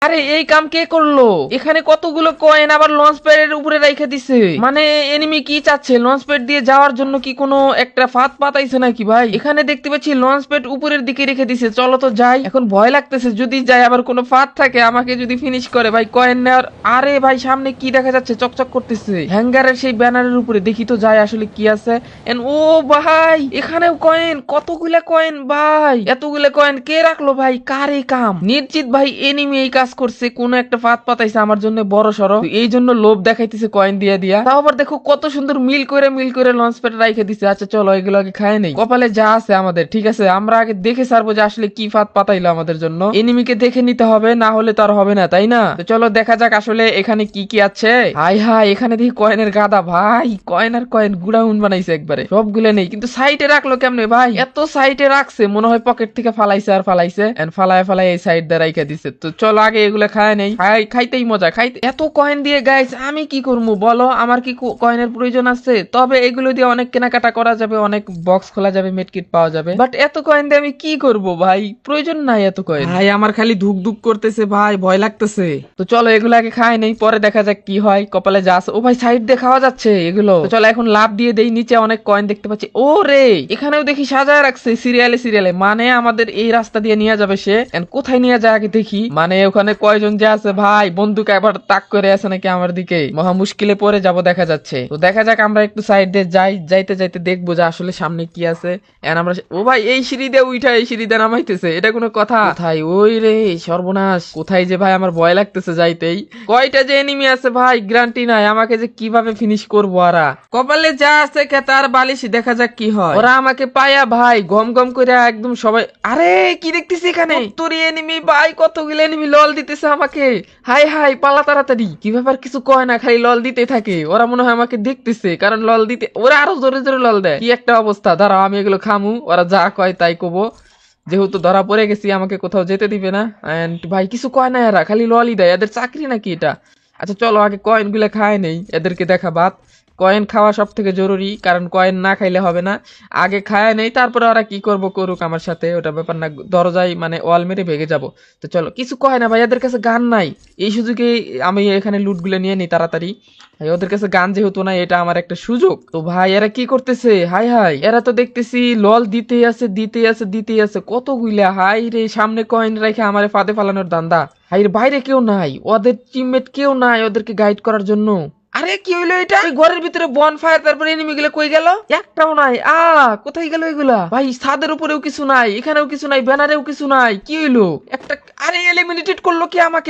আরে এই কাম কে করলো? এখানে কতগুলো কয়েন আবার লঞ্চ প্যাডের উপরে রেখে দিছে। মানে এনিমি কি চাচ্ছে? লঞ্চ প্যাড দিয়ে যাওয়ার জন্য কি কোনো একটা ফাঁদ পাতাইছে নাকি ভাই? এখানে দেখতে পাচ্ছি লঞ্চ প্যাড উপরের দিকে রেখে দিছে। চলো তো যাই। এখন ভয় লাগতেছে, যদি যাই আবার কোনো ফাঁদ থাকে আমাকে যদি ফিনিশ করে ভাই কয়েন নেওয়ার। আরে ভাই সামনে কি দেখা যাচ্ছে? চকচক করতেছে হ্যাঙ্গারের সেই ব্যানারের উপরে। দেখি তো যাই আসলে কি আছে। ও ভাই এখানেও কয়েন, কতগুলা কয়েন ভাই। এতগুলা কয়েন কে রাখলো ভাই? কার এই কাম? নিশ্চিত ভাই এনিমি এই কাজ করছে, কোন একটা ফাঁদ পাতাইছে আমার জন্য বড় সড়ো, এই জন্য লোভ দেখাইতেছে কয়েন দিয়া দিয়া। তাও আবার দেখো কত সুন্দর মিল করে লঞ্চ প্যাড রাইখে দিছে। আচ্ছা চলো এগুলো আগে খায় নেই। কপালে যা আছে আমাদের, ঠিক আছে আমরা আগে দেখে ছাড়বো যে আসলে কি ফাঁদ পাতাইলো আমাদের জন্য। এনিমিকে দেখে নিতে হবে, না হলে তো আর হবে না, তাই না? তো চলো দেখা যাক আসলে এখানে কি কি আছে। হাই হাই এখানে দেখি কয়েনের গাদা ভাই, কয়েন আর কয়েন গুড়াউন বানাইছে একবারে। সবগুলো নেই কিন্তু সাইডে রাখলো কেমনে ভাই? এত সাইডে রাখছে মনে হয় পকেট থেকে ফালাইছে আর ফালাইছে, এন্ড ফালায় ফালায় এই সাইড দিয়ে রাইখা দিছে। তো চলো আগে এগুলো খায় নেই। খাইতেই মজা, খাইতে এত কয়েন দিয়ে গাইস আমি কি করবো বলো? আমার কি কয়েনের প্রয়োজন আছে? তবে এগুলো দিয়ে অনেক কেনাকাটা করা যাবে, অনেক বক্স খোলা যাবে, মেডকিট পাওয়া যাবে, বাট এত কয়েন দিয়ে আমি কি করব ভাই? প্রয়োজন নাই এত কয়েন ভাই, আমার খালি ধুক ধুক করতেছে ভাই, ভয় লাগতেছে। তো চলো এগুলো আগে খায় নেই, পরে দেখা যাক কি হয়, কপালে যা আছে। ও ভাই সাইড দিয়ে খাওয়া যাচ্ছে এগুলো। তো চলো এখন লাভ দিয়ে দেই, নিচে অনেক কয়েন দেখতে পাচ্ছি। ও রে এখানেও দেখি সাজায় রাখছে সিরিয়ালে সিরিয়ালে, মানে আমাদের এই রাস্তা দিয়ে নিয়ে যাবে সে। এন্ড কোথায় নিয়ে যায় আগে দেখি, মানে ওখানে কয়জন যে আছে ভাই, বন্দুক এবার তাক করে আছে নাকি আমার দিকে, মহা মুশকিলে পড়ে যাব দেখা যাচ্ছে। তো দেখা যাক আমরা একটু সাইড দিয়ে যাই, যাইতে যাইতে দেখবো যে আসলে সামনে কি আছে। এন্ড আমরা ও ভাই এই সিঁড়ি দিয়ে উঠা এই সিঁড়ি দিয়ে নামাইতেছে, এটা কোনো কথা? কোথায় ওই রে সর্বনাশ, কোথায় যে ভাই আমার ভয় লাগতেছে যাইতেই। কয়টা যে এনিমি আছে ভাই গ্যারান্টি নাই, আমাকে যে কিভাবে ফিনিশ করবো। আরা কপালে যা আছে খেতার বালিশ, দেখা যাক কি হয়। ওরা আমাকে পায়া ভাই গম গম করে একদম সবাই। আরে কি দেখতেছি এখানে? তোরই এনিমি ভাই, কতগুলো এনিমি লল দিতেছে আমাকে। হাই হাই পালা তাড়াতাড়ি। কি ব্যাপার কিছু কয় না, খালি লল দিতে থাকে। ওরা মনে হয় আমাকে দেখতেছে, কারণ লল দিতে ওরা আরো জোরে জোরে লল দেয়। কি একটা অবস্থা, দাঁড়াও আমি এগুলো খামু, ওরা যা কয় তাই কবো। যেহেতু ধরা পড়ে গেছি আমাকে কোথাও যেতে দিবে না। এন্ড ভাই কিছু কয় না, এরা খালি ললই দেয়, এদের চাকরি নাকি এটা? আচ্ছা চলো আগে কয়েন গুলা খায় নেই, এদেরকে দেখা বাদ। কয়েন খাওয়া সব থেকে জরুরি, কারণ কয়েন না খাইলে হবে না। আগে খায় নেই, তারপরে ওরা কি করব করুক আমার সাথে, ওটা ব্যাপার না। দরজায় মানে ওয়াল মেরে ভেঙে যাব। তো চলো কিছু কয় না ভাই, এদের কাছে গান নাই, এই সুযোগে আমি এখানে লুট গুলো নিয়ে নিই তাড়াতাড়ি। ভাই ওদের কাছে গান যেহেতু না, এটা আমার একটা সুযোগ। তো ভাই এরা কি করতেছে? হাই হাই এরা তো দেখতেছি লল দিতেই আছে দিতেই আছে দিতেই আছে কতগুলা। হাই রে সামনে কয়েন রেখে আমারে ফাঁদে ফালানোর দান্দা। হাই রে বাইরে কেউ নাই, ওদের টিমমেট কেউ নাই ওদেরকে গাইড করার জন্য। আরে কি হইলো এটা? ঘরের ভিতরে বন ফায়ার, তারপরে এনিমি গুলো কই গেল? একটাও নাই। কোথায় গেল এগুলা? ভাই ছাদের উপরেও কিছু নাই, এখানেও কিছু নাই, ব্যানারেও কিছু নাই, কি হইলো? একটা আরে এলিমিনেটেড করলো কি আমাকে?